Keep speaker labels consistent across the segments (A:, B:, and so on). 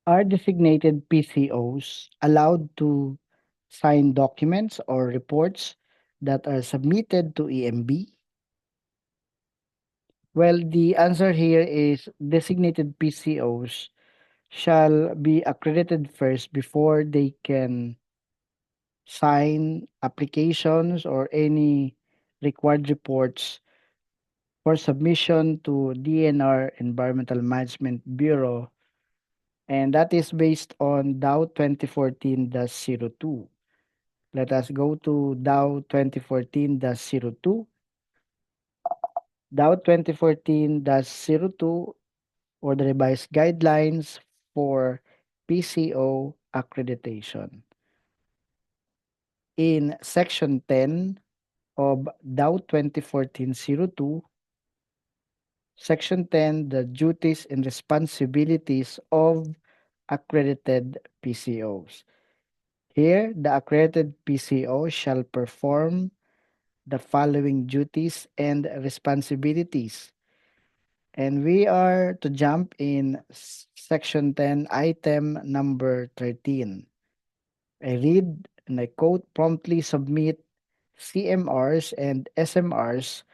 A: Are designated PCOs allowed to sign documents or reports that are submitted to EMB? Well, the answer here is designated PCOs shall be accredited first before they can sign applications or any required reports for submission to DNR Environmental Management Bureau, and that is based on DAO 2014-02. Let us go to DAO 2014-02. DAO 2014-02, or the revised guidelines for PCO accreditation. In Section 10 of DAO 2014-02, Section 10, the duties and responsibilities of accredited PCOs. Here, the accredited PCO shall perform the following duties and responsibilities. And we are to jump in Section 10, item number 13. I read and I quote, promptly submit CMRs and SMRs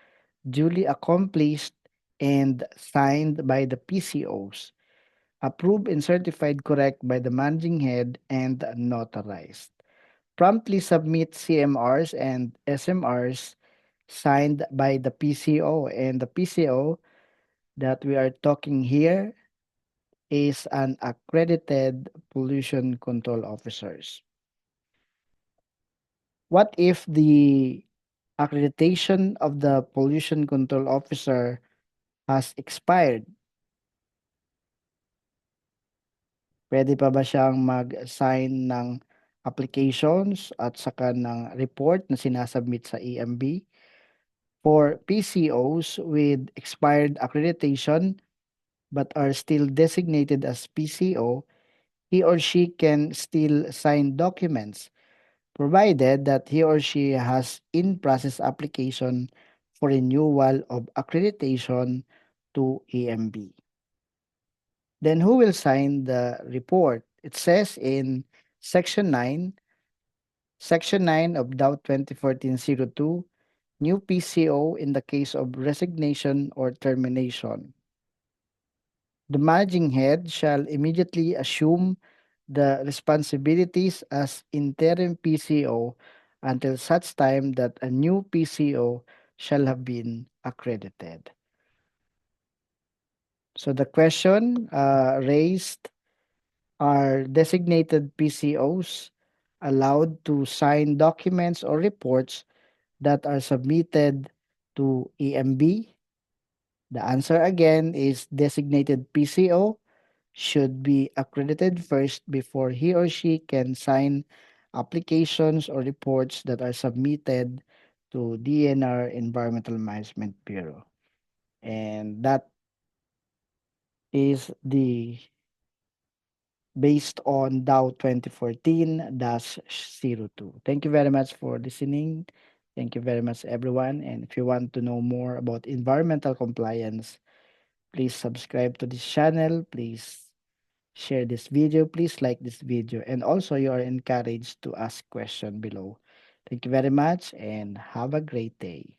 A: duly accomplished and signed by the PCOs, approved and certified correct by the managing head and notarized. Promptly submit CMRs and SMRs signed by the PCO, and the PCO that we are talking here is an accredited pollution control officers. What if the accreditation of the pollution control officer has expired? Pwede pa ba siyang mag-sign ng applications at saka ng report na sinasubmit sa EMB? For PCOs with expired accreditation but are still designated as PCO, he or she can still sign documents provided that he or she has in-process application for renewal of accreditation to EMB. Then who will sign the report? It says in Section 9, Section 9 of DAO 2014-02, new PCO in the case of resignation or termination. The managing head shall immediately assume the responsibilities as interim PCO until such time that a new PCO shall have been accredited. So the question raised, are designated PCOs allowed to sign documents or reports that are submitted to EMB? The answer again is designated PCO should be accredited first before he or she can sign applications or reports that are submitted to DNR Environmental Management Bureau. And that is the based on DAO 2014-02. Thank you very much for listening. Thank you very much, everyone. And if you want to know more about environmental compliance, please subscribe to this channel. Please share this video. Please like this video. And also, you are encouraged to ask questions below. Thank you very much and have a great day.